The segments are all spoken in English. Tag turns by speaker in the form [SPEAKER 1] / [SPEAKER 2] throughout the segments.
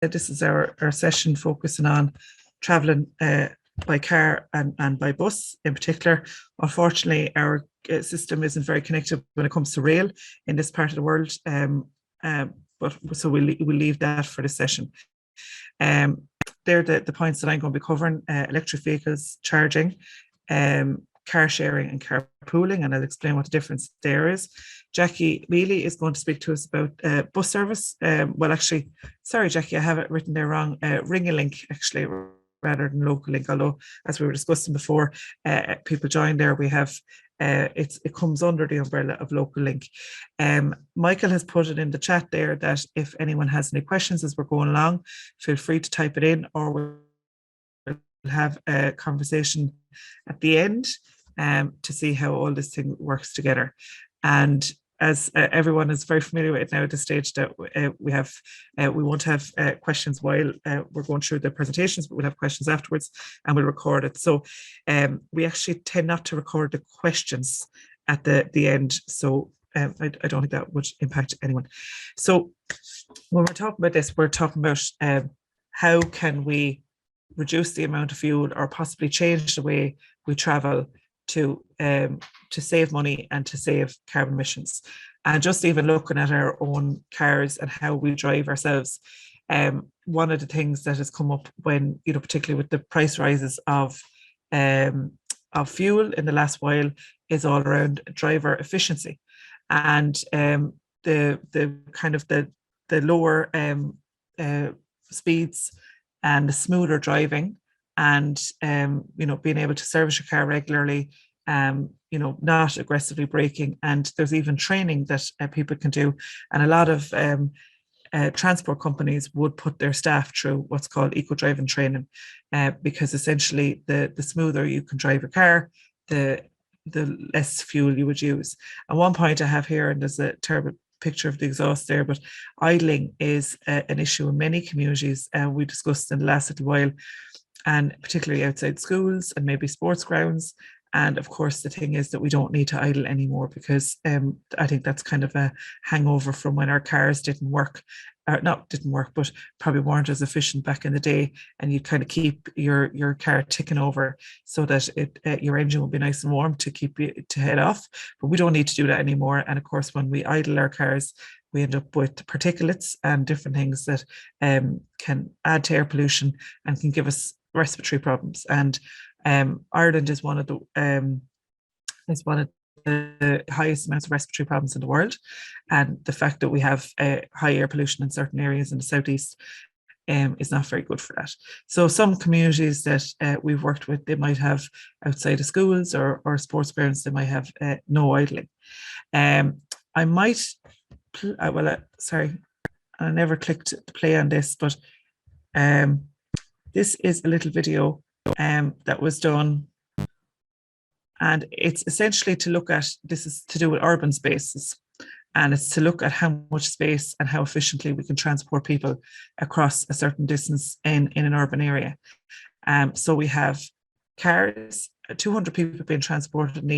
[SPEAKER 1] This is our session focusing on travelling by car and by bus in particular. Unfortunately, our system isn't very connected when it comes to rail in this part of the world. But so we'll leave that for the session. They're the points that I'm going to be covering: electric vehicles, charging, car sharing and carpooling, and I'll explain what the difference there is. Jackie Mealy is going to speak to us about bus service. Well, actually, sorry, Jackie, I have it written there wrong. Ring-a-link, actually, rather than local link, although as we were discussing before, people join there. We have it comes under the umbrella of local link. Michael has put it in the chat there that if anyone has any questions as we're going along, feel free to type it in, or we'll have a conversation at the end to see how all this thing works together. And as everyone is very familiar with now at this stage, that we won't have questions while we're going through the presentations, but we'll have questions afterwards and we'll record it. So we actually tend not to record the questions at the end. So I don't think that would impact anyone. So when we're talking about this, we're talking about how can we reduce the amount of fuel or possibly change the way we travel to save money and to save carbon emissions. And just even looking at our own cars and how we drive ourselves, one of the things that has come up when, particularly with the price rises of fuel in the last while, is all around driver efficiency and the kind of the lower speeds and the smoother driving, and being able to service your car regularly, not aggressively braking. And there's even training that people can do, and a lot of transport companies would put their staff through what's called eco-driving training, because essentially the smoother you can drive your car, the less fuel you would use. And one point I have here, and there's a terrible picture of the exhaust there, but idling is an issue in many communities, we discussed in the last little while, and particularly outside schools and maybe sports grounds. And of course, the thing is that we don't need to idle anymore, because I think that's kind of a hangover from when our cars didn't work, but probably weren't as efficient back in the day. And you kind of keep your car ticking over so that your engine will be nice and warm to keep you to head off. But we don't need to do that anymore. And of course, when we idle our cars, we end up with particulates and different things that can add to air pollution and can give us respiratory problems. And Ireland is one of the highest amounts of respiratory problems in the world, and the fact that we have high air pollution in certain areas in the southeast is not very good for that. So some communities that we've worked with, they might have outside of schools or sports grounds, they might have no idling. I might, sorry, I never clicked to play on this, but this is a little video that was done, and it's essentially to look at, this is to do with urban spaces, and it's to look at how much space and how efficiently we can transport people across a certain distance in an urban area. So we have cars, 200 people being transported in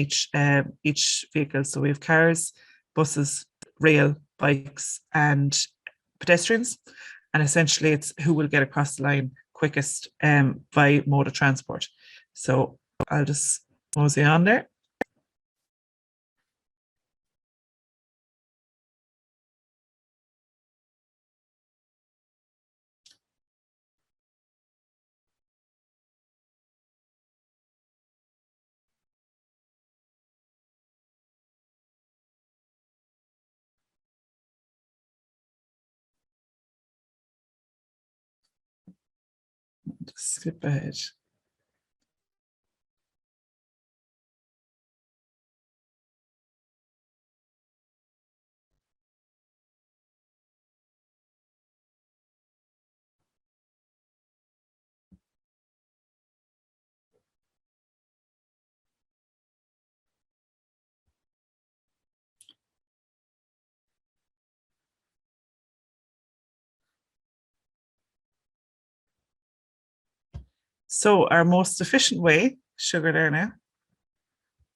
[SPEAKER 1] each vehicle. So we have cars, buses, rail, bikes, and pedestrians. And essentially it's who will get across the line quickest by mode of transport. So I'll just mosey on there. Just skip ahead. So our most efficient way, sugar there now,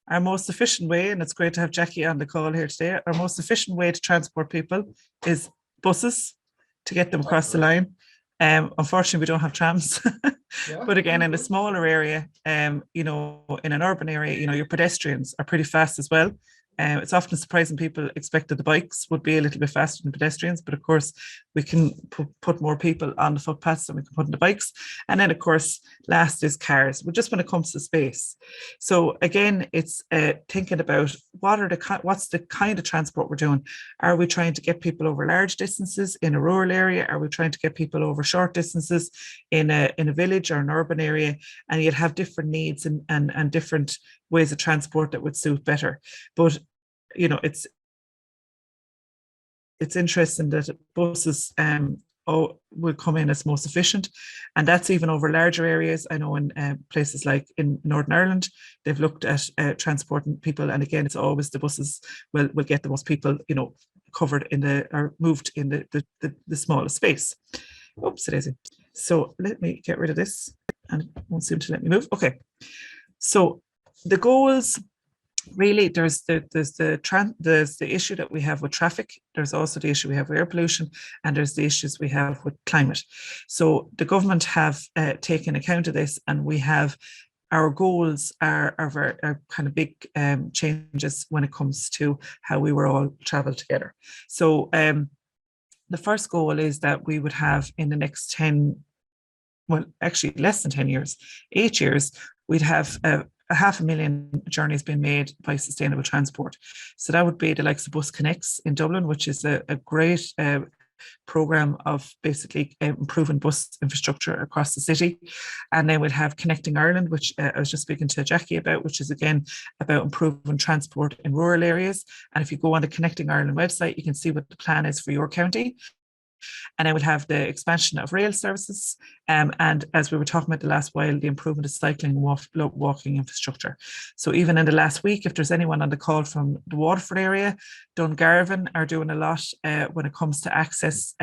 [SPEAKER 1] our most efficient way, and it's great to have Jackie on the call here today, our most efficient way to transport people is buses, to get them across the line. Unfortunately, we don't have trams.
[SPEAKER 2] Yeah.
[SPEAKER 1] But again, in a smaller area, you know, in an urban area, you know, your pedestrians are pretty fast as well. It's often surprising people expect that the bikes would be a little bit faster than pedestrians, but of course, we can put more people on the footpaths than we can put on the bikes. And then, of course, last is cars. But just when it comes to space, so again, it's thinking about what's the kind of transport we're doing. Are we trying to get people over large distances in a rural area? Are we trying to get people over short distances in a village or an urban area? And you'd have different needs and different ways of transport that would suit better. But you know, it's interesting that buses will come in as most efficient, and that's even over larger areas. I know in places like in Northern Ireland, they've looked at transporting people, and again, it's always the buses will get the most people, you know, covered in or moved in the smallest space. Oops, it isn't. So let me get rid of this, and it won't seem to let me move. Okay, so the goals. Really, there's the issue that we have with traffic. There's also the issue we have with air pollution, and there's the issues we have with climate. So the government have taken account of this, and we have our goals are kind of big changes when it comes to how we will all travel together. So the first goal is that we would have in the next 10, well, actually less than 10 years, 8 years, we'd have a 500,000 journeys being made by sustainable transport. So that would be the likes of Bus Connects in Dublin, which is a great program of basically improving bus infrastructure across the city. And then we'll have Connecting Ireland, which I was just speaking to Jackie about, which is again about improving transport in rural areas. And if you go on the Connecting Ireland website, you can see what the plan is for your county. And I would have the expansion of rail services. And as we were talking about the last while, the improvement of cycling and walking infrastructure. So even in the last week, if there's anyone on the call from the Waterford area, Dungarvan are doing a lot when it comes to access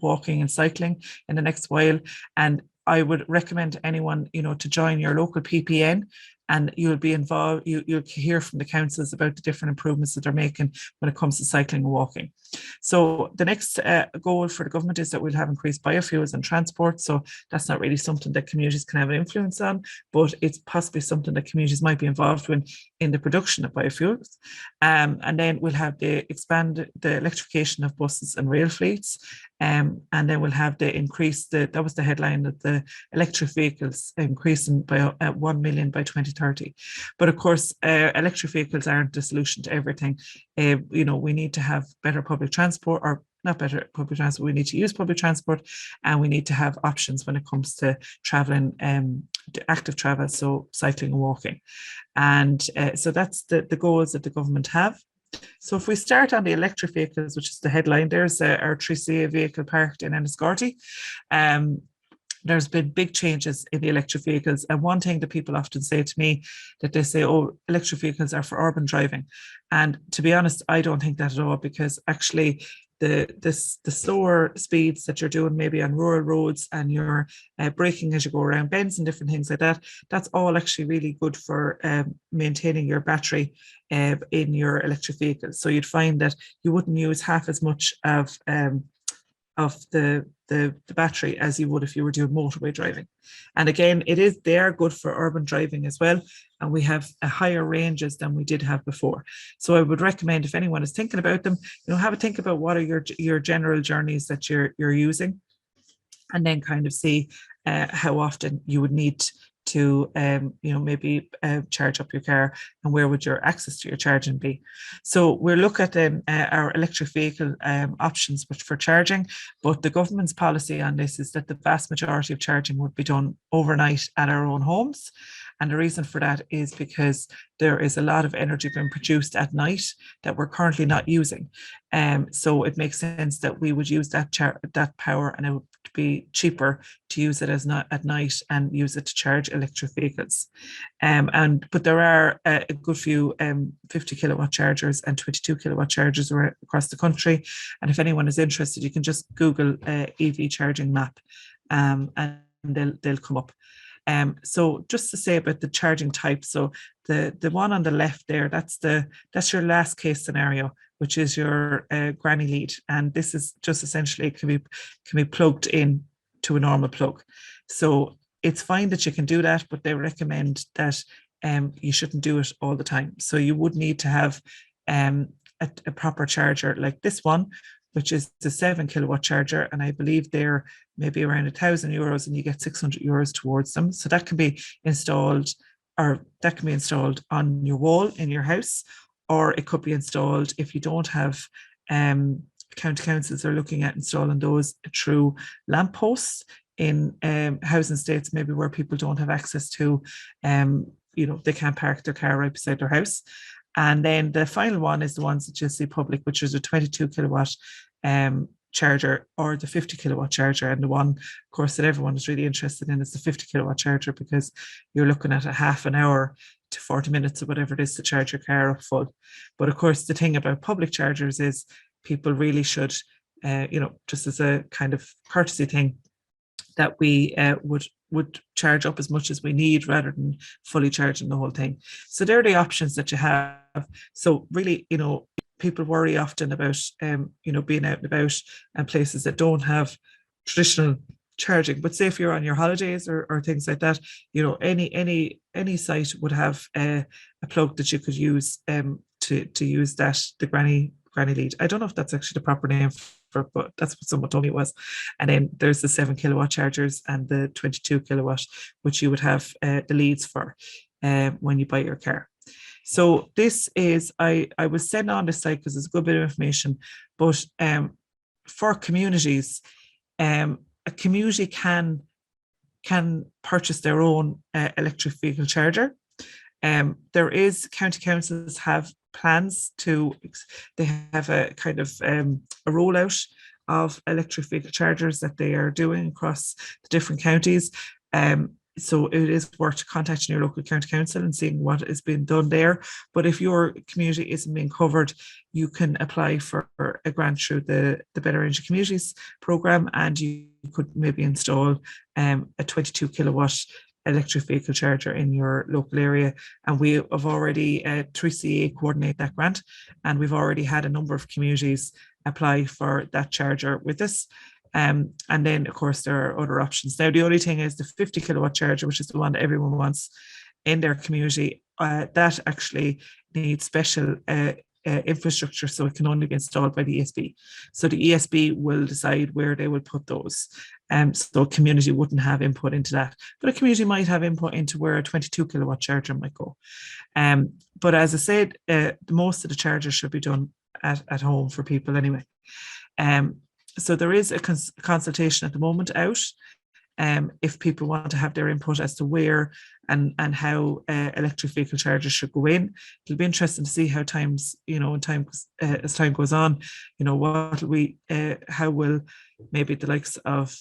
[SPEAKER 1] walking and cycling in the next while. And I would recommend anyone, you know, to join your local PPN, and you'll be involved, you'll hear from the councils about the different improvements that they're making when it comes to cycling and walking. So the next goal for the government is that we'll have increased biofuels and transport. So that's not really something that communities can have an influence on, but it's possibly something that communities might be involved in the production of biofuels. And then we'll have the electrification of buses and rail fleets. And then we'll have that was the headline, that the electric vehicles increasing by 1 million by 2030. But of course, electric vehicles aren't the solution to everything. You know, we need to have better public transport, or not better public transport, we need to use public transport, and we need to have options when it comes to traveling, active travel, so cycling and walking. And so that's the goals that the government have. So if we start on the electric vehicles, which is the headline, there's our Tricia vehicle parked in Enniscorthy. There's been big changes in the electric vehicles. And one thing that people often say to me, that they say, oh, electric vehicles are for urban driving. And to be honest, I don't think that at all, because actually the slower speeds that you're doing maybe on rural roads, and you're braking as you go around bends and different things like that, that's all actually really good for maintaining your battery in your electric vehicle. So you'd find that you wouldn't use half as much of the battery as you would if you were doing motorway driving. And again, they are good for urban driving as well. And we have a higher ranges than we did have before. So I would recommend, if anyone is thinking about them, you know, have a think about what are your general journeys that you're using, and then kind of see how often you would need to you know, maybe charge up your car, and where would your access to your charging be. So we're looking at our electric vehicle options for charging, but the government's policy on this is that the vast majority of charging would be done overnight at our own homes. And the reason for that is because there is a lot of energy being produced at night that we're currently not using. So it makes sense that we would use that power, and it would be cheaper to use it at night and use it to charge electric vehicles. But there are a good few 50 kilowatt chargers and 22 kilowatt chargers across the country. And if anyone is interested, you can just Google EV charging map, and they'll come up. So just to say about the charging type, so the one on the left there, that's your last case scenario, which is your granny lead, and this is just essentially can be plugged in to a normal plug. So it's fine that you can do that, but they recommend that you shouldn't do it all the time. So you would need to have a proper charger like this one, which is the 7 kilowatt charger. And I believe they're maybe around €1,000 and you get €600 towards them. So that can be installed, or that can be installed on your wall in your house, or it could be installed if you don't have county councils are looking at installing those through lampposts in housing estates, maybe where people don't have access to, they can't park their car right beside their house. And then the final one is the ones that you'll see public, which is a 22 kilowatt charger or the 50 kilowatt charger. And the one, of course, that everyone is really interested in is the 50 kilowatt charger, because you're looking at a half an hour to 40 minutes or whatever it is to charge your car up full. But of course, the thing about public chargers is people really should, just as a kind of courtesy thing, that we would charge up as much as we need rather than fully charging the whole thing. So they're the options that you have. So really, people worry often about, being out and about and places that don't have traditional charging. But say if you're on your holidays or things like that, any site would have a plug that you could use to use the granny lead. I don't know if that's actually the proper name for, but that's what someone told me it was. And then there's the 7 kilowatt chargers and the 22 kilowatt, which you would have the leads for when you buy your car. So this is, I was sent on this site because there's a good bit of information, but for communities, a community can purchase their own electric vehicle charger. There is, county councils have plans they have a kind of a rollout of electric vehicle chargers that they are doing across the different counties. So it is worth contacting your local county council and seeing what is being done there. But if your community isn't being covered, you can apply for a grant through the Better Energy Communities programme, and you could maybe install a 22 kilowatt electric vehicle charger in your local area. And we have already, 3CA coordinate that grant, and we've already had a number of communities apply for that charger with us. And then, of course, there are other options. Now, the only thing is the 50 kilowatt charger, which is the one that everyone wants in their community, that actually needs special infrastructure, so it can only be installed by the ESB. So the ESB will decide where they will put those. So a community wouldn't have input into that, but a community might have input into where a 22 kilowatt charger might go. But as I said, most of the chargers should be done at home for people anyway. So there is a consultation at the moment out, if people want to have their input as to where and how electric vehicle chargers should go in. It'll be interesting to see how times, as time goes on, how will maybe the likes of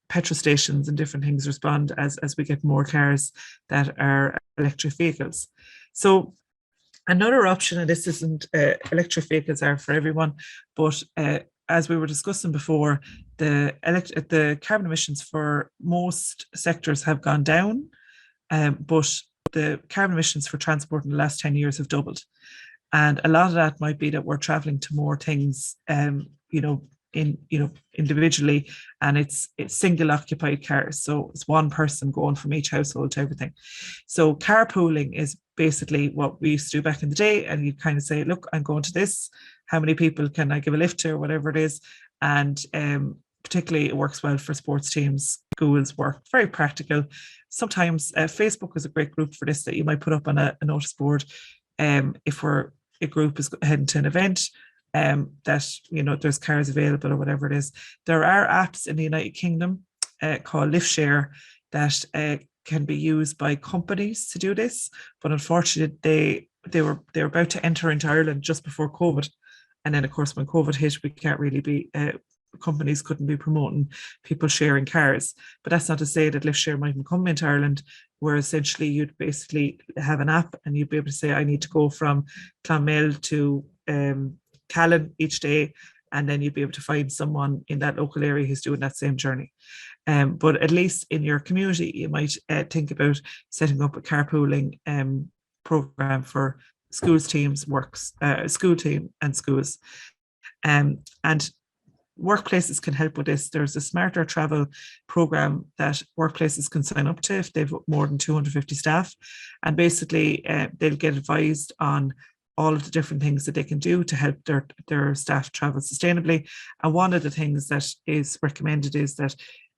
[SPEAKER 1] petrol stations and different things respond as we get more cars that are electric vehicles. So another option, and this isn't electric vehicles are for everyone, but as we were discussing before, the carbon emissions for most sectors have gone down, but the carbon emissions for transport in the last 10 years have doubled. And a lot of that might be that we're traveling to more things, individually, and it's single occupied cars. So it's one person going from each household to everything. So carpooling is basically what we used to do back in the day. And you kind of say, look, I'm going to this. How many people can I give a lift to, or whatever it is? And particularly it works well for sports teams, schools, work, very practical. Sometimes Facebook is a great group for this that you might put up on a notice board. If a group is heading to an event, that there's cars available or whatever it is. There are apps in the United Kingdom called LiftShare that can be used by companies to do this, but unfortunately they were about to enter into Ireland just before COVID, and then of course when COVID hit, we can't really be companies couldn't be promoting people sharing cars. But that's not to say that LiftShare mightn't come into Ireland, where essentially you'd basically have an app and you'd be able to say, I need to go from Clonmel to Callan each day, and then you'd be able to find someone in that local area who's doing that same journey. But at least in your community, you might think about setting up a carpooling program for schools teams, school team and schools. And workplaces can help with this. There's a smarter travel program that workplaces can sign up to if they've more than 250 staff. And basically, they'll get advised on all of the different things that they can do to help their staff travel sustainably. And one of the things that is recommended is that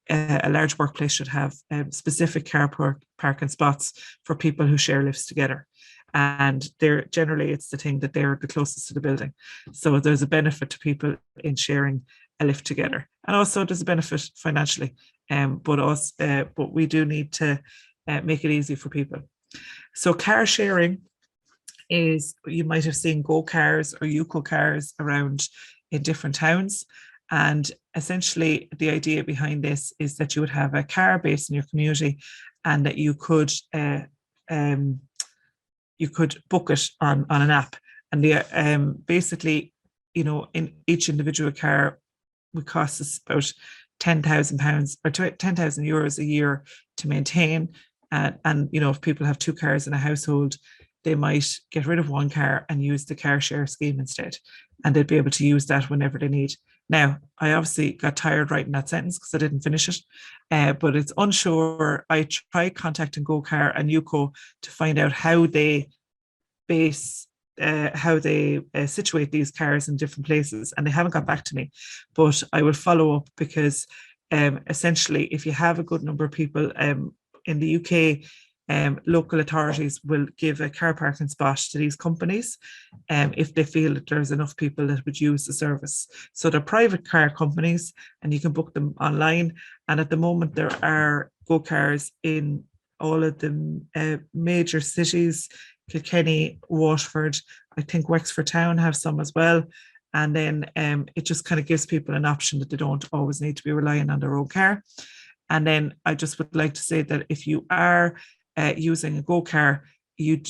[SPEAKER 1] a large workplace should have specific car parking spots for people who share lifts together. And they're generally, it's the thing that they're the closest to the building. So there's a benefit to people in sharing a lift together. And also there's a benefit financially, but we do need to make it easy for people. So car sharing is, you might have seen Go Cars or Yuko cars around in different towns. And essentially the idea behind this is that you would have a car based in your community and that you could book it on an app. And basically, in each individual car would cost us about £10,000 or €10,000 a year to maintain. And if people have 2 cars in a household, they might get rid of 1 car and use the car share scheme instead. And they'd be able to use that whenever they need. Now, I obviously got tired writing that sentence because I didn't finish it, but it's unsure. I tried contacting Go Car and Yuko to find out how they situate these cars in different places, and they haven't got back to me. But I will follow up because essentially, if you have a good number of people in the UK, local authorities will give a car parking spot to these companies if they feel that there's enough people that would use the service. So they're private car companies and you can book them online. And at the moment there are Go Cars in all of the major cities: Kilkenny, Waterford, I think Wexford Town have some as well. And then it just kind of gives people an option that they don't always need to be relying on their own car. And then I just would like to say that if you are using a Go Car, you're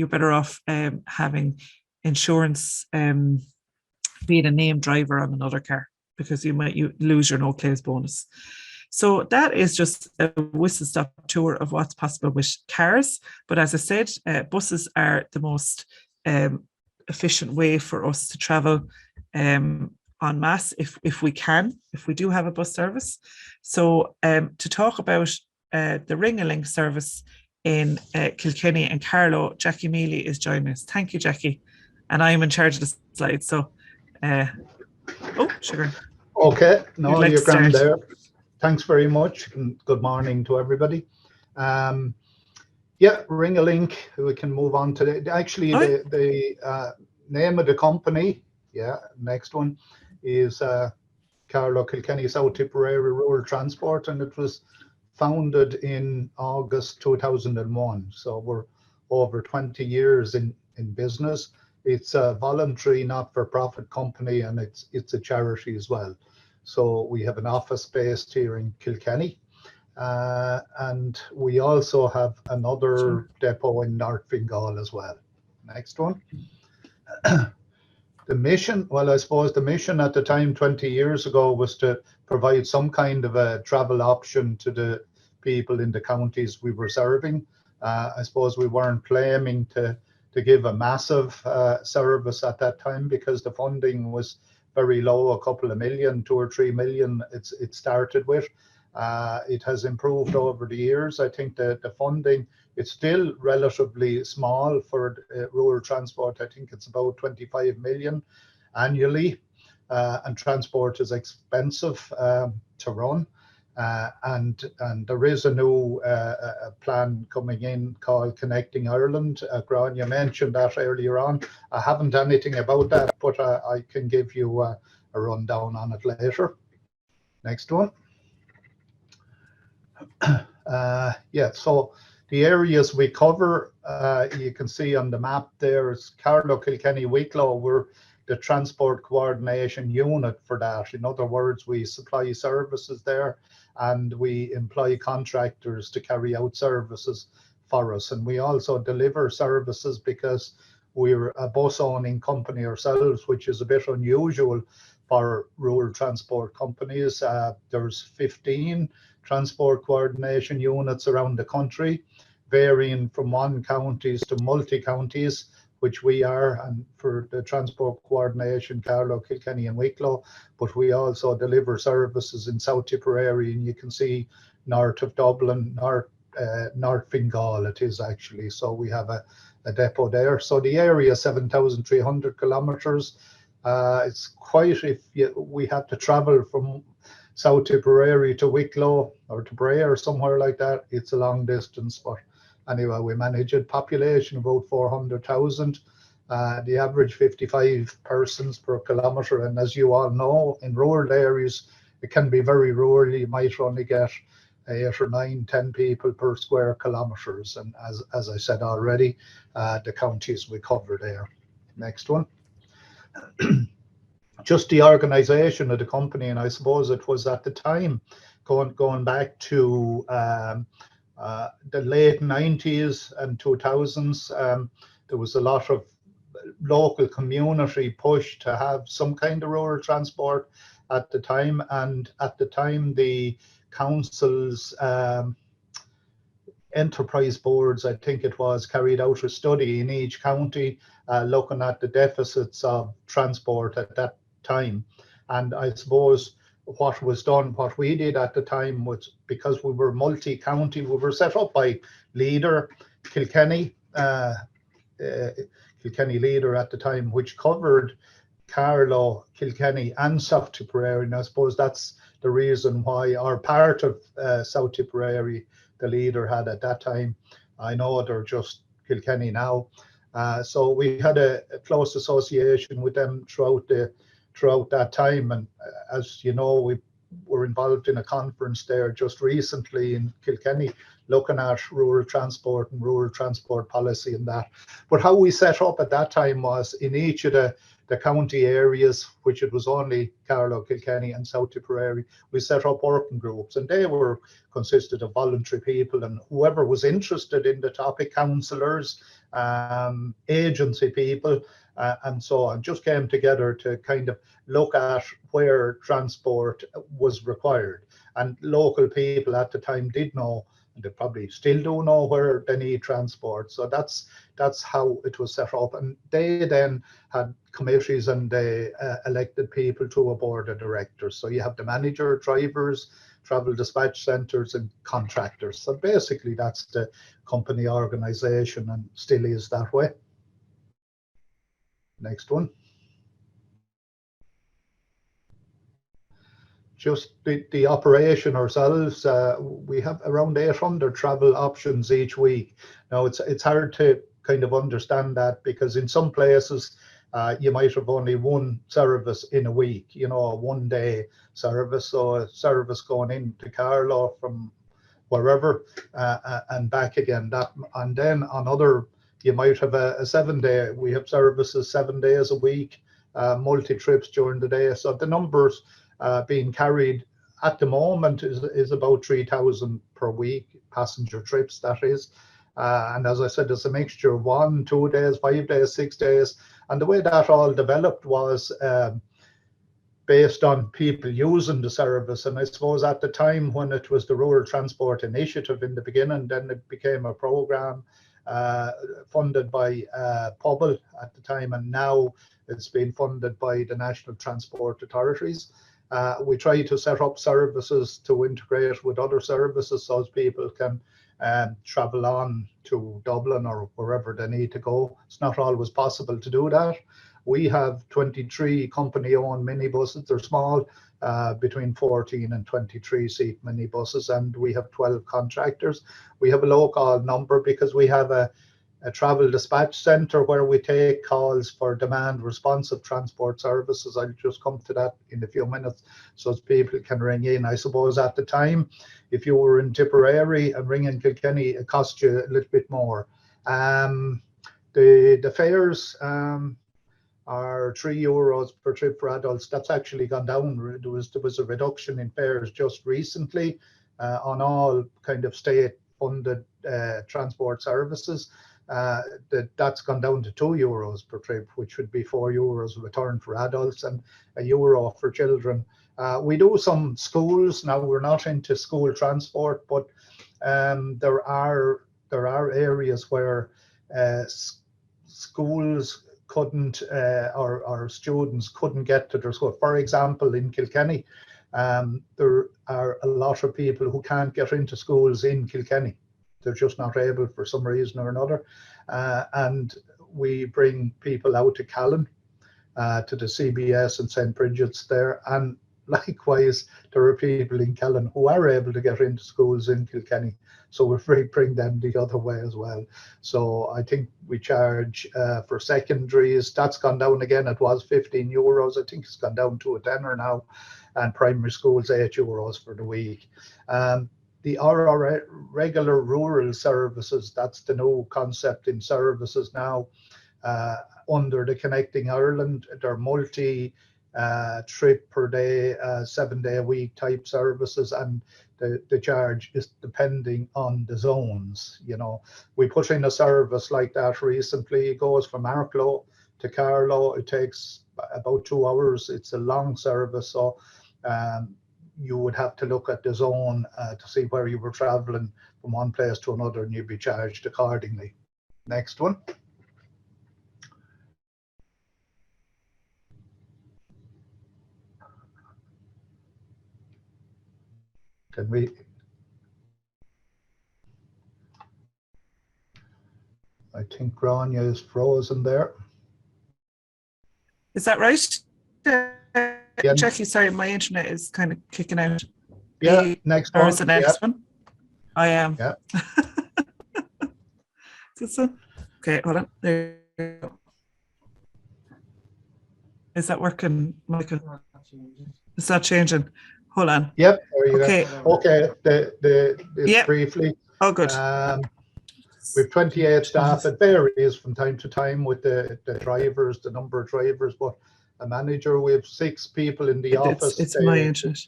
[SPEAKER 1] better off having insurance, being a named driver on another car, because you lose your no claims bonus. So that is just a whistle-stop tour of what's possible with cars. But as I said, buses are the most efficient way for us to travel en masse if we do have a bus service. So to talk about the Ring-a-Link service in Kilkenny and Carlow, Jackie Mealy is joining us. Thank you, Jackie. And I'm in charge of the slides. So, sugar.
[SPEAKER 2] Okay, no, you're grand there. Thanks very much, and good morning to everybody. Yeah, Ring-a-Link, we can move on to actually the name of the company, next one, is Carlow Kilkenny South Tipperary Rural Transport, and it was founded in August 2001. So we're over 20 years in business. It's a voluntary, not-for-profit company, and it's a charity as well. So we have an office based here in Kilkenny, and we also have another depot in North Fingal as well. Next one. The mission, well, I suppose the mission at the time 20 years ago was to provide some kind of a travel option to the people in the counties we were serving. I suppose we weren't claiming to give a massive service at that time because the funding was very low, a couple of million, 2 or 3 million it started with. It has improved over the years. I think the funding, it's still relatively small for rural transport. I think it's about 25 million annually, and transport is expensive to run. And there is a new plan coming in called Connecting Ireland. Grania mentioned that earlier on. I haven't anything about that, but I can give you a rundown on it later. Next one. So the areas we cover, you can see on the map there is Carlow, Kilkenny, Wicklow. We're the transport coordination unit for that. In other words, we supply services there and we employ contractors to carry out services for us. And we also deliver services because we're a bus owning company ourselves, which is a bit unusual for rural transport companies. There's 15 transport coordination units around the country, varying from one counties to multi-counties, which we are, and for the transport coordination, Carlow, Kilkenny and Wicklow, but we also deliver services in South Tipperary, and you can see north of Dublin, North Fingal it is actually. So we have a depot there. So the area is 7,300 kilometres. It's quite, we have to travel from South Tipperary to Wicklow or to Bray or somewhere like that. It's a long distance, but anyway, we manage it. Population about 400,000. The average 55 persons per kilometre. And as you all know, in rural areas, it can be very rural. You might only get 8 or 9, 10 people per square kilometres. And as I said already, the counties we cover there. Next one. Just the organisation of the company, and I suppose it was at the time, going back to the late 90s and 2000s, there was a lot of local community push to have some kind of rural transport at the time. And at the time, the council's enterprise boards, I think it was, carried out a study in each county looking at the deficits of transport at that time. And I suppose what was done, what we did at the time was, because we were multi-county, we were set up by Leader, Kilkenny Leader at the time, which covered Carlow, Kilkenny and South Tipperary. And I suppose that's the reason why, or part of South Tipperary, the Leader had at that time. I know they're just Kilkenny now. So we had a close association with them throughout that time. And as you know, we were involved in a conference there just recently in Kilkenny, looking at rural transport and rural transport policy and that. But how we set up at that time was, in each of the county areas, which it was only Carlow, Kilkenny and South Tipperary, we set up working groups, and they were consisted of voluntary people and whoever was interested in the topic, councillors, agency people, and so on, just came together to kind of look at where transport was required. And local people at the time did know, and they probably still do know, where they need transport. So that's how it was set up. And they then had committees, and they elected people to a board of directors. So you have the manager, drivers, travel dispatch centres and contractors. So basically that's the company organisation, and still is that way. Next one. Just the operation ourselves, we have around 800 travel options each week. Now it's hard to kind of understand that, because in some places you might have only one service in a week, you know, a one-day service, so a service going into Carlow from wherever and back again. That, and then on other, you might have a 7-day. We have services 7 days a week, multi-trips during the day. So the numbers being carried at the moment is about 3,000 per week, passenger trips, that is. And as I said, it's a mixture of 1, 2 days, 5 days, 6 days. And the way that all developed was based on people using the service. And I suppose at the time when it was the Rural Transport Initiative in the beginning, then it became a programme funded by Pobble at the time, and now it's been funded by the National Transport Authorities. We try to set up services to integrate with other services so as people can travel on to Dublin or wherever they need to go. It's not always possible to do that. We have 23 company-owned minibuses. They're small, between 14 and 23 seat minibuses, and we have 12 contractors. We have a low-call number because we have a travel dispatch centre where we take calls for demand responsive transport services. I'll just come to that in a few minutes so people can ring in. I suppose at the time, if you were in Tipperary and ringing Kilkenny, it cost you a little bit more. The fares are €3 per trip for adults. That's actually gone down. There was a reduction in fares just recently on all kind of state-funded transport services. That's gone down to €2 per trip, which would be €4 return for adults and €1 for children. We do some schools now. We're not into school transport, but there are areas where schools couldn't, or students couldn't get to their school. For example, in Kilkenny, there are a lot of people who can't get into schools in Kilkenny. They're just not able for some reason or another. And we bring people out to Callan, to the CBS and St. Bridget's there. And likewise, there are people in Callan who are able to get into schools in Kilkenny. So we bring them the other way as well. So I think we charge for secondaries. That's gone down again. It was €15. I think it's gone down to a tenner now. And primary schools, €8 for the week. The regular rural services, that's the new concept in services now. Under the Connecting Ireland, they're multi trip per day, 7-day a week type services, and the charge is depending on the zones. You know, we put in a service like that recently. It goes from Arklow to Carlow. It takes about 2 hours. It's a long service, so you would have to look at the zone to see where you were traveling from one place to another, and you'd be charged accordingly. Next one. Can we? I think Grania is frozen there.
[SPEAKER 1] Is that right? Jackie, sorry, my internet is kind of kicking out.
[SPEAKER 2] Yeah, next one.
[SPEAKER 1] Or is the next one? I am.
[SPEAKER 2] Yeah.
[SPEAKER 1] This one? Okay, hold on. There you go. Is that working, Michael? It's not changing. Hold on.
[SPEAKER 2] Yep, there you
[SPEAKER 1] okay.
[SPEAKER 2] go. Okay,
[SPEAKER 1] yep.
[SPEAKER 2] Briefly.
[SPEAKER 1] Oh, good.
[SPEAKER 2] We have 28 staff. It varies from time to time with the drivers, the number of drivers, but a manager, we have 6 people in the office.
[SPEAKER 1] It's my internet.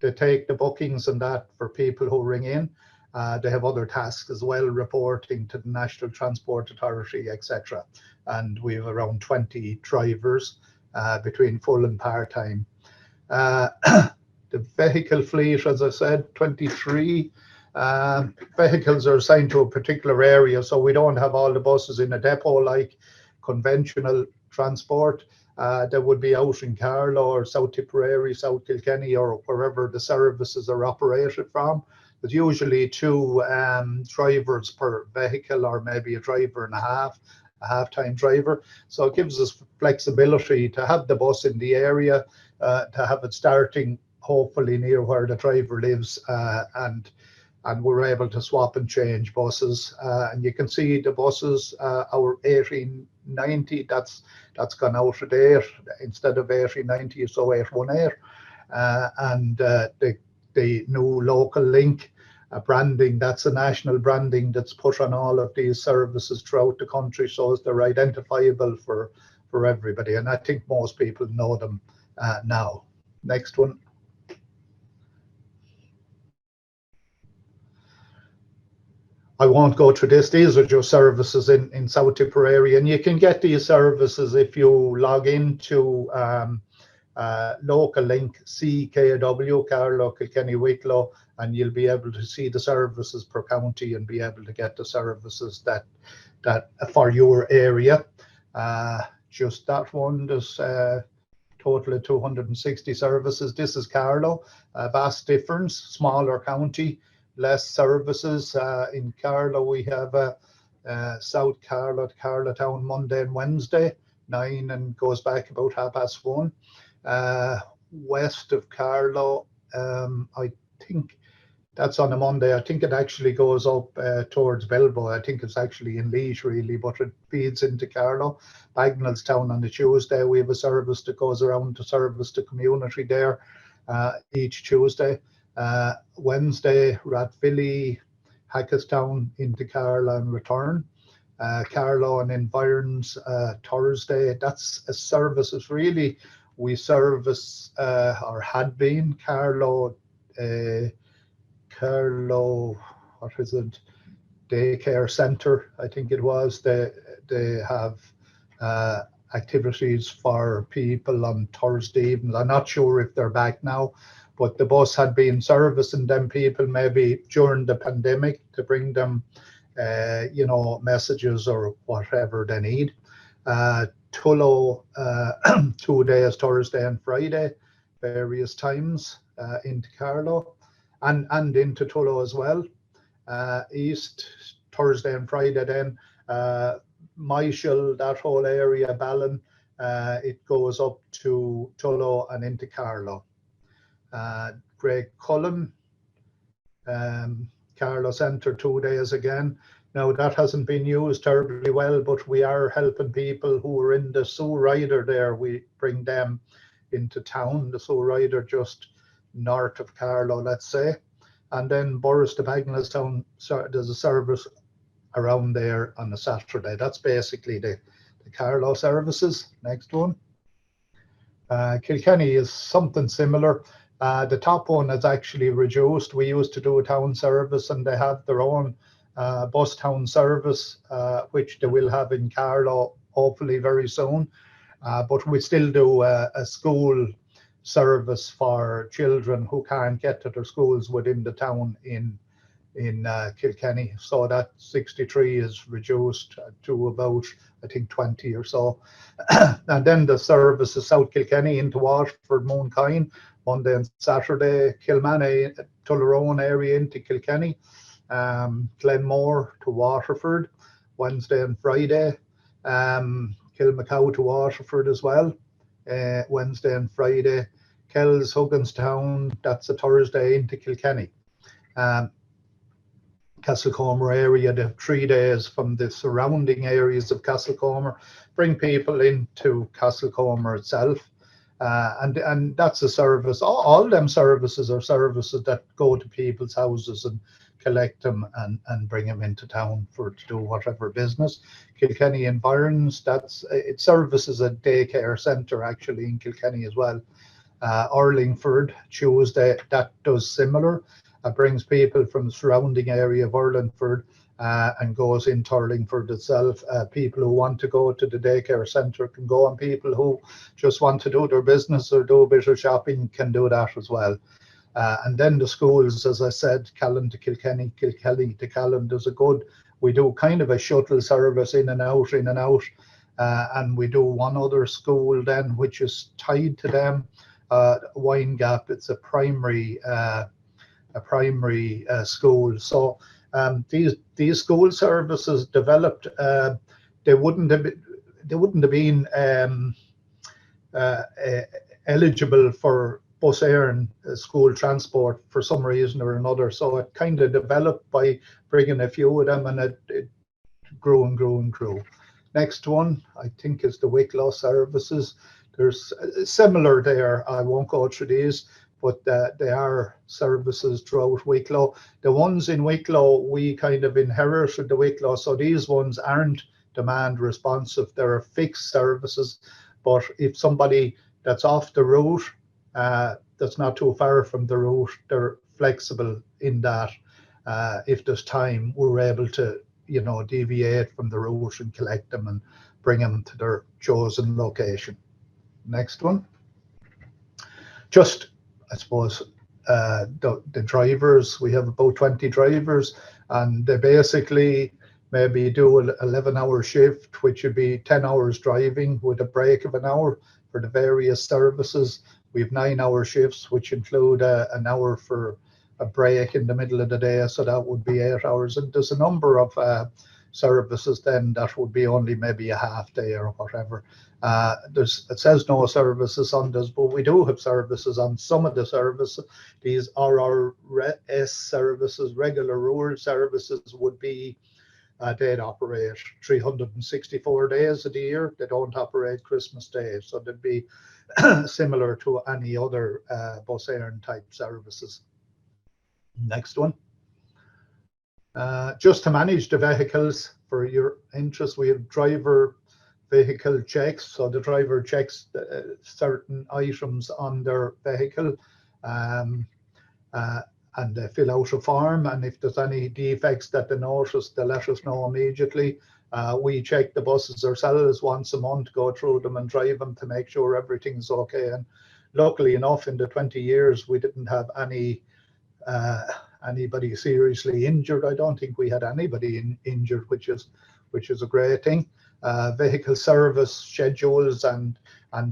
[SPEAKER 2] They take the bookings and that for people who ring in. They have other tasks as well, reporting to the National Transport Authority, etc. And we have around 20 drivers between full and part-time. The vehicle fleet, as I said, 23 vehicles are assigned to a particular area, so we don't have all the buses in a depot like conventional transport. They would be out in Carlow or South Tipperary, South Kilkenny, or wherever the services are operated from. There's usually 2 drivers per vehicle, or maybe a driver and a half-time driver. So it gives us flexibility to have the bus in the area, to have it starting hopefully near where the driver lives, and we're able to swap and change buses. And you can see the buses, our 1890, that's gone out of date. Instead of 1890, so 818. And the new local link branding, that's a national branding that's put on all of these services throughout the country, so as they're identifiable for everybody. And I think most people know them now. Next one. I won't go through this. These are just services in South Tipperary, and you can get these services if you log into local link CKW, Carlow, Kilkenny, Wicklow, and you'll be able to see the services per county and be able to get the services that for your area. Just that one, there's total of 260 services. This is Carlow, vast difference, smaller county, less services. In Carlow, we have South Carlow to Carlow Town Monday and Wednesday, 9 and goes back about 1:30. West of Carlow, I think that's on a Monday. I think it actually goes up towards Belbo. I think it's actually in Laois really, but it feeds into Carlow. Bagnallstown on the Tuesday, we have a service that goes around to service the community there each Tuesday. Wednesday, Rathvilly, Hackettstown into Carlow and return. Carlow and environs Thursday. That's a service. It's really, we service or had been Carlow, what is it? Daycare Centre, I think it was. They have activities for people on Thursday evening. I'm not sure if they're back now, but the bus had been servicing them people maybe during the pandemic to bring them you know, messages or whatever they need. Tullow, 2 days, Thursday and Friday, various times into Carlow and into Tullow as well. East, Thursday and Friday then. Michael, that whole area, Ballin, it goes up to Tullow and into Carlow. Great Cullen, Carlow Centre, 2 days again. Now that hasn't been used terribly well, but we are helping people who are in the Soo Rider there. We bring them into town, the Soo Rider just north of Carlow, let's say. And then Boris to Bagnallstown, so there's a service around there on a Saturday. That's basically the Carlow services. Next one. Kilkenny is something similar. The top one is actually reduced. We used to do a town service, and they have their own bus town service, which they will have in Carlow hopefully very soon. But we still do a school service for children who can't get to their schools within the town in Kilkenny. So that 63 is reduced to about, I think, 20 or so. And then the service is South Kilkenny into Waterford, Mooncoin, Monday and Saturday. Kilmanny, Tullerone area into Kilkenny. Glenmore to Waterford, Wednesday and Friday. Kilmacow to Waterford as well, Wednesday and Friday. Kells, Hugginstown, that's a Thursday into Kilkenny. Castlecomer area, the 3 days from the surrounding areas of Castlecomer, bring people into Castlecomer itself. And that's a service. All them services are services that go to people's houses and collect them and bring them into town to do whatever business. Kilkenny Environs, it services a daycare centre actually in Kilkenny as well. Urlingford, Tuesday, that does similar. Brings people from the surrounding area of Urlingford and goes into Urlingford itself. People who want to go to the daycare centre can go, and people who just want to do their business or do a bit of shopping can do that as well. And then the schools, as I said, Callan to Kilkenny, Kilkenny to Callan, there's a good, we do kind of a shuttle service in and out, and we do one other school then, which is tied to them, Wine Gap. It's a primary school. So these school services developed, they wouldn't have been eligible for bus air and school transport for some reason or another. So it kind of developed by bringing a few of them, and it grew and grew and grew. Next one, I think, is the Wicklow services. There's similar there. I won't go through these, but they are services throughout Wicklow. The ones in Wicklow, we kind of inherited the Wicklow, so these ones aren't demand responsive. They're fixed services, but if somebody that's off the route, that's not too far from the route, they're flexible in that if there's time, we're able to, you know, deviate from the route and collect them and bring them to their chosen location. Next one. Just, I suppose, the drivers, we have about 20 drivers, and they basically maybe do an 11-hour shift, which would be 10 hours driving with a break of an hour for the various services. We have 9-hour shifts, which include an hour for a break in the middle of the day, so that would be 8 hours. And there's a number of services then that would be only maybe a half day or whatever. It says no services on this, but we do have services on some of the services. These RRS services, regular rural services, would be they'd operate 364 days of the year. They don't operate Christmas Day, so they'd be similar to any other bus air type services. Next one. Just to manage the vehicles, for your interest, we have driver vehicle checks. So the driver checks certain items on their vehicle, and they fill out a form, and if there's any defects that they notice, they let us know immediately. We check the buses ourselves once a month, go through them and drive them to make sure everything's okay. And luckily enough, in the 20 years, we didn't have any anybody seriously injured. I don't think we had anybody injured, which is a great thing. Vehicle service schedules and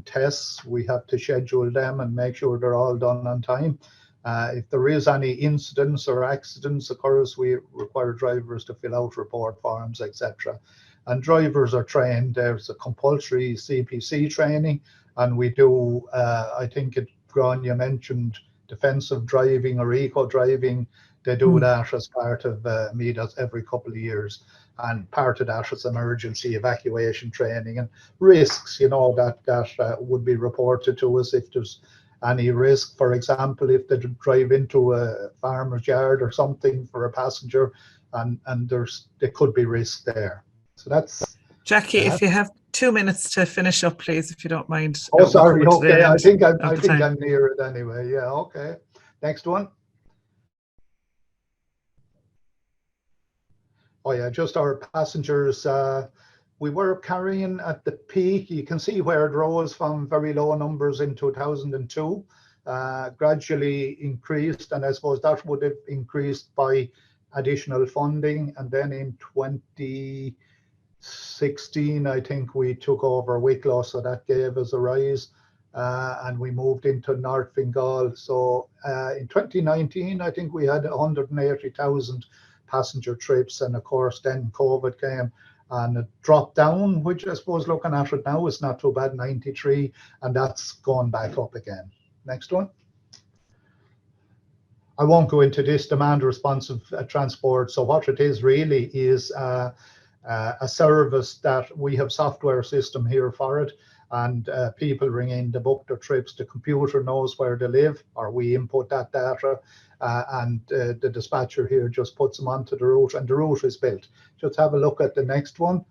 [SPEAKER 2] tests, we have to schedule them and make sure they're all done on time. If there is any incidents or accidents occurs, we require drivers to fill out report forms, etc. And drivers are trained. There's a compulsory CPC training, and we do, I think Grania mentioned defensive driving or eco driving. They do that as part of MEDAS every couple of years. And part of that is emergency evacuation training and risks, that would be reported to us if there's any risk. For example, if they drive into a farmer's yard or something for a passenger, and there could be risk there. So that's
[SPEAKER 1] Jackie. If you have 2 minutes to finish up, please, if you don't mind.
[SPEAKER 2] Oh, sorry. Okay, I think I'm near it anyway. Yeah. Okay. Next one. Oh yeah, just our passengers. We were carrying at the peak. You can see where it rose from very low numbers in 2002, gradually increased, and I suppose that would have increased by additional funding. And then in 2016, I think we took over Wicklow, so that gave us a rise, and we moved into North Fingal. So in 2019, I think we had 180,000 passenger trips, and of course then COVID came and it dropped down, which I suppose looking at it now is not too bad, 93, and that's gone back up again. Next one. I won't go into this demand responsive transport. So what it is really is a service that we have software system here for it, and people ring in to book their trips. The computer knows where they live, or we input that data, and the dispatcher here just puts them onto the route, and the route is built. Just have a look at the next one.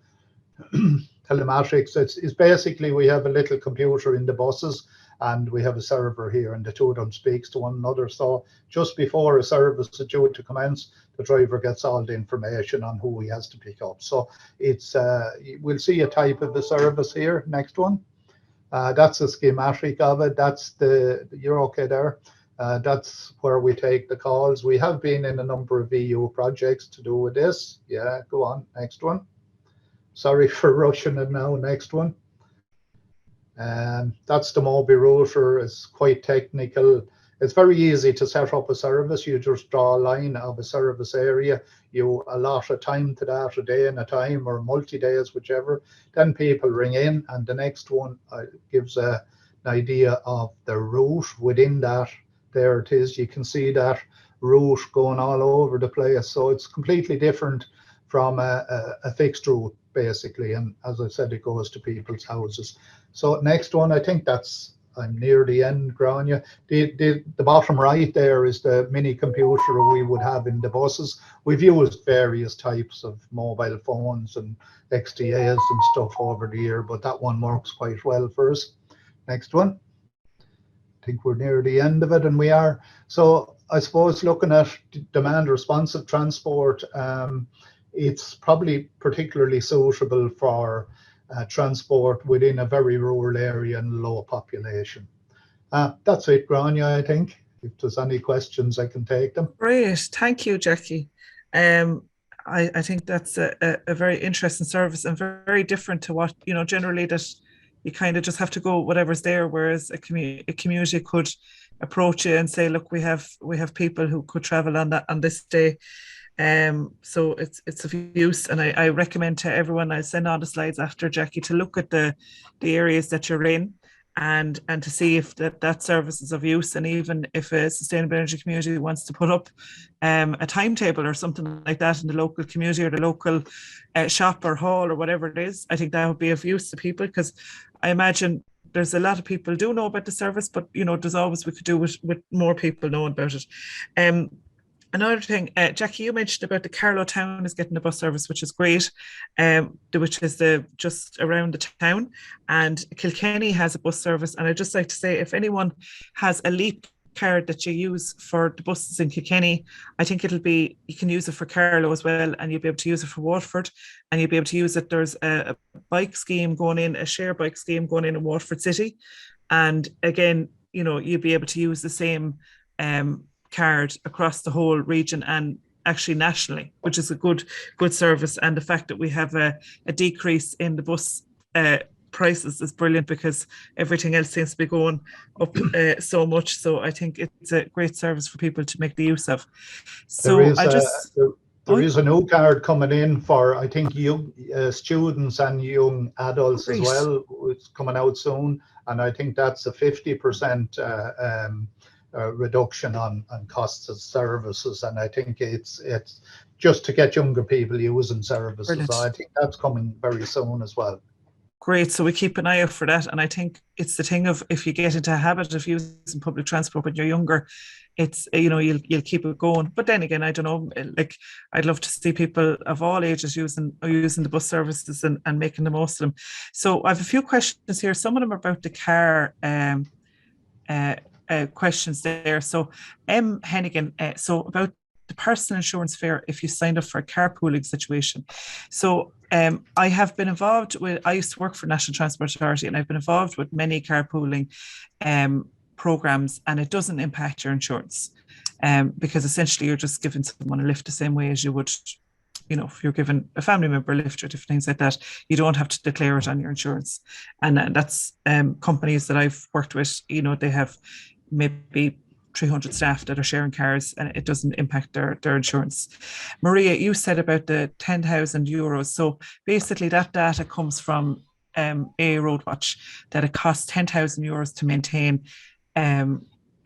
[SPEAKER 2] Telematics. It's basically, we have a little computer in the buses, and we have a server here, and the two of them speaks to one another. So just before a service is due to commence, the driver gets all the information on who he has to pick up. So it's we'll see a type of the service here. Next one. That's a schematic of it. That's you're okay there. That's where we take the calls. We have been in a number of EU projects to do with this. Yeah, go on. Next one. Sorry for rushing it now. Next one. That's the Moby router. It's quite technical. It's very easy to set up a service. You just draw a line of a service area. You allot a time to that, a day and a time, or multi-days, whichever. Then people ring in, and the next one gives an idea of the route within that. There it is. You can see that route going all over the place. So it's completely different from a fixed route, basically. And as I said, it goes to people's houses. So next one, I think I'm near the end, Grania. The bottom right there is the mini computer we would have in the buses. We've used various types of mobile phones and XDAs and stuff over the year, but that one works quite well for us. Next one. I think we're near the end of it, and we are. So I suppose looking at demand responsive transport, it's probably particularly suitable for transport within a very rural area and low population. That's it, Grania, I think. If there's any questions, I can take them.
[SPEAKER 1] Great. Thank you, Jackie. I think that's a very interesting service and very different to what, generally that you kind of just have to go whatever's there, whereas a community could approach you and say, look, we have people who could travel on this day. So it's of use, and I recommend to everyone, I send all the slides after, Jackie, to look at the areas that you're in and to see if that service is of use, and even if a sustainable energy community wants to put up a timetable or something like that in the local community or the local shop or hall or whatever it is, I think that would be of use to people, because I imagine there's a lot of people do know about the service, but there's always we could do with more people knowing about it. Another thing, Jackie, you mentioned about the Carlow town is getting a bus service, which is great, which is just around the town, and Kilkenny has a bus service. And I'd just like to say, if anyone has a Leap card that you use for the buses in Kilkenny, I think you can use it for Carlow as well, and you'll be able to use it for Waterford, and you'll be able to use it. There's a bike scheme going in, a share bike scheme going in Waterford City, and again, you'll be able to use the same card across the whole region and actually nationally, which is a good service. And the fact that we have a decrease in the bus prices is brilliant, because everything else seems to be going up so much. So I think it's a great service for people to make the use of. So
[SPEAKER 2] there is a new card coming in for, I think, young students and young adults as well. It's coming out soon, and I think that's a 50% reduction on costs of services, and I think it's just to get younger people using services.
[SPEAKER 1] Brilliant.
[SPEAKER 2] So I think that's coming very soon as well.
[SPEAKER 1] Great. So we keep an eye out for that. And I think it's the thing of, if you get into a habit of using public transport when you're younger, it's, you'll keep it going. But then again, I don't know, like, I'd love to see people of all ages using the bus services and making the most of them. So I have a few questions here. Some of them are about the car questions there. So Hennigan, so about the personal insurance fare if you signed up for a carpooling situation. So I have been involved with, I used to work for National Transport Authority, and I've been involved with many carpooling programs, and it doesn't impact your insurance because essentially you're just giving someone a lift the same way as you would, if you're giving a family member a lift or different things like that. You don't have to declare it on your insurance. And that's companies that I've worked with, they have maybe 300 staff that are sharing cars, and it doesn't impact their insurance. Maria, you said about the 10,000 euros. So basically that data comes from a Roadwatch, that it costs 10,000 euros to maintain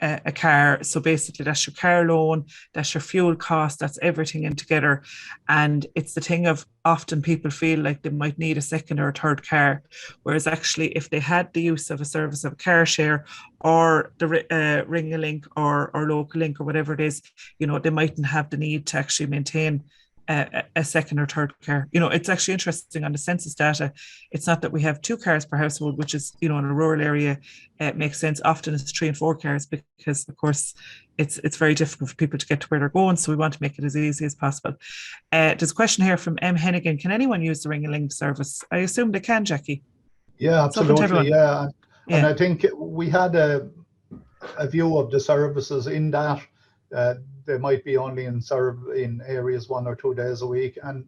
[SPEAKER 1] a car. So basically that's your car loan, that's your fuel cost, that's everything in together. And it's the thing of, often people feel like they might need a second or a third car, whereas actually if they had the use of a service of a car share or the Ring-a-Link or Local Link or whatever it is, they mightn't have the need to actually maintain a second or third car. It's actually interesting on the census data. It's not that we have 2 cars per household, which is, in a rural area, it makes sense. Often it's 3 and 4 cars, because of course it's very difficult for people to get to where they're going. So we want to make it as easy as possible. There's a question here from M. Hennigan. Can anyone use the Ring-a-Link service? I assume they can, Jackie.
[SPEAKER 2] Yeah, absolutely. Yeah. And I think we had a view of the services in that they might be only in areas 1 or 2 days a week, and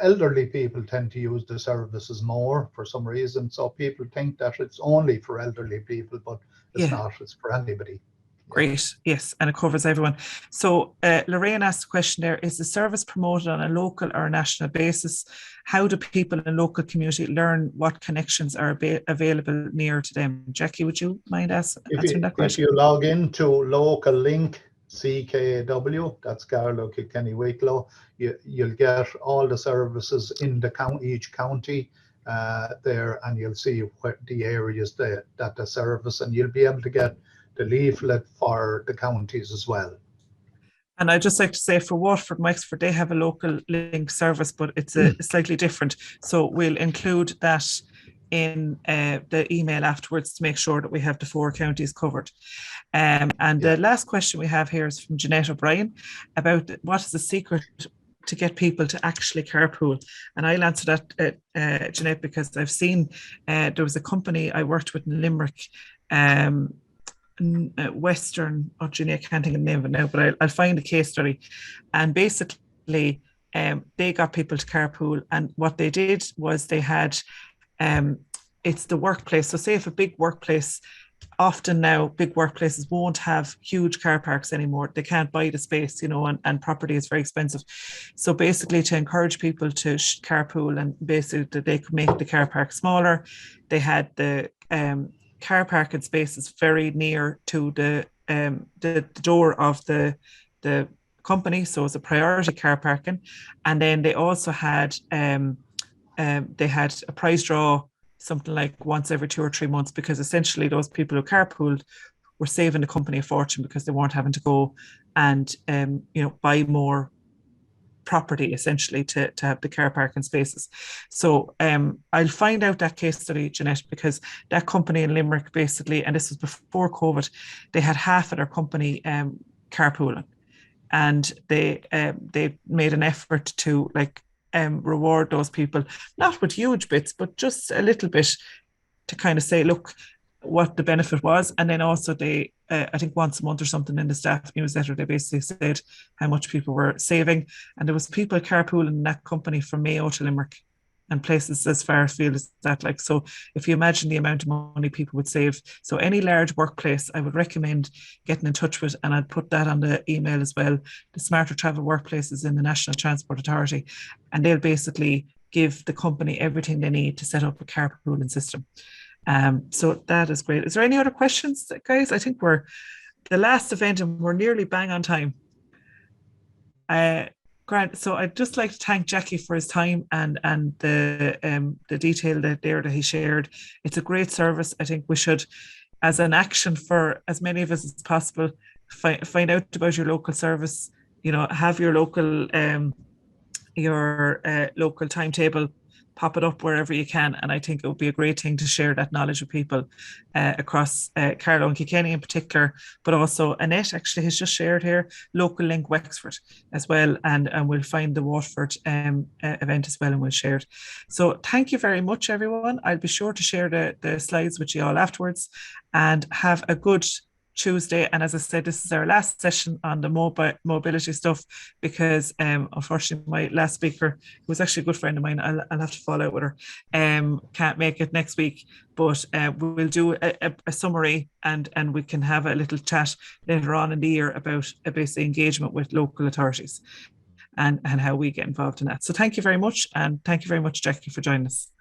[SPEAKER 2] elderly people tend to use the services more for some reason. So people think that it's only for elderly people, but it's not. It's for anybody.
[SPEAKER 1] Great. Yes, and it covers everyone. So Lorraine asked a question there: is the service promoted on a local or a national basis? How do people in a local community learn what connections are available near to them? Jackie, would you mind answering that question?
[SPEAKER 2] If you log into Local Link, CKW, that's Carlow, Kilkenny, Wicklow, you'll get all the services in each county there, and you'll see the areas that the service, and you'll be able to get the leaflet for the counties as well.
[SPEAKER 1] And I'd just like to say, for Waterford, Wexford, they have a Local Link service, but it's slightly different. So we'll include that in the email afterwards to make sure that we have the 4 counties covered. The last question we have here is from Jeanette O'Brien about what is the secret to get people to actually carpool. And I'll answer that, Jeanette, because I've seen there was a company I worked with in Limerick, Western, Jeanette, I can't think of the name of it now, but I'll find a case study. And basically they got people to carpool, and what they did was they had it's the workplace. So say if a big workplace, often now big workplaces won't have huge car parks anymore. They can't buy the space, and property is very expensive. So basically, to encourage people to carpool, and basically they could make the car park smaller, they had the car parking spaces very near to the door of the company. So it's a priority car parking. And then they also had they had a prize draw, something like once every 2 or 3 months, because essentially those people who carpooled were saving the company a fortune, because they weren't having to go and buy more property essentially to have the car parking spaces. So I'll find out that case study, Jeanette, because that company in Limerick basically, and this was before COVID, they had half of their company carpooling, and they made an effort to reward those people, not with huge bits, but just a little bit, to kind of say, look, what the benefit was. And then also they, I think once a month or something in the staff newsletter, they basically said how much people were saving. And there was people carpooling in that company from Mayo to Limerick and places as far afield as that. Like, so if you imagine the amount of money people would save. So any large workplace, I would recommend getting in touch with, and I'd put that on the email as well, the Smarter Travel Workplaces in the National Transport Authority. And they'll basically give the company everything they need to set up a carpooling system. So that is great. Is there any other questions, guys? I think we're the last event and we're nearly bang on time. Grant, so I'd just like to thank Jackie for his time and the detail that he shared. It's a great service. I think we should, as an action for as many of us as possible, find out about your local service. Have your local timetable, pop it up wherever you can. And I think it would be a great thing to share that knowledge with people across Carlow and Kilkenny in particular, but also Annette actually has just shared here, Local Link Wexford as well. And we'll find the Waterford event as well and we'll share it. So thank you very much, everyone. I'll be sure to share the slides with you all afterwards, and have a good Tuesday. And as I said, this is our last session on the mobility stuff, because unfortunately my last speaker, who was actually a good friend of mine, I'll have to fall out with her, can't make it next week, but we'll do a summary and we can have a little chat later on in the year about basically engagement with local authorities and how we get involved in that. So thank you very much, and thank you very much, Jackie, for joining us.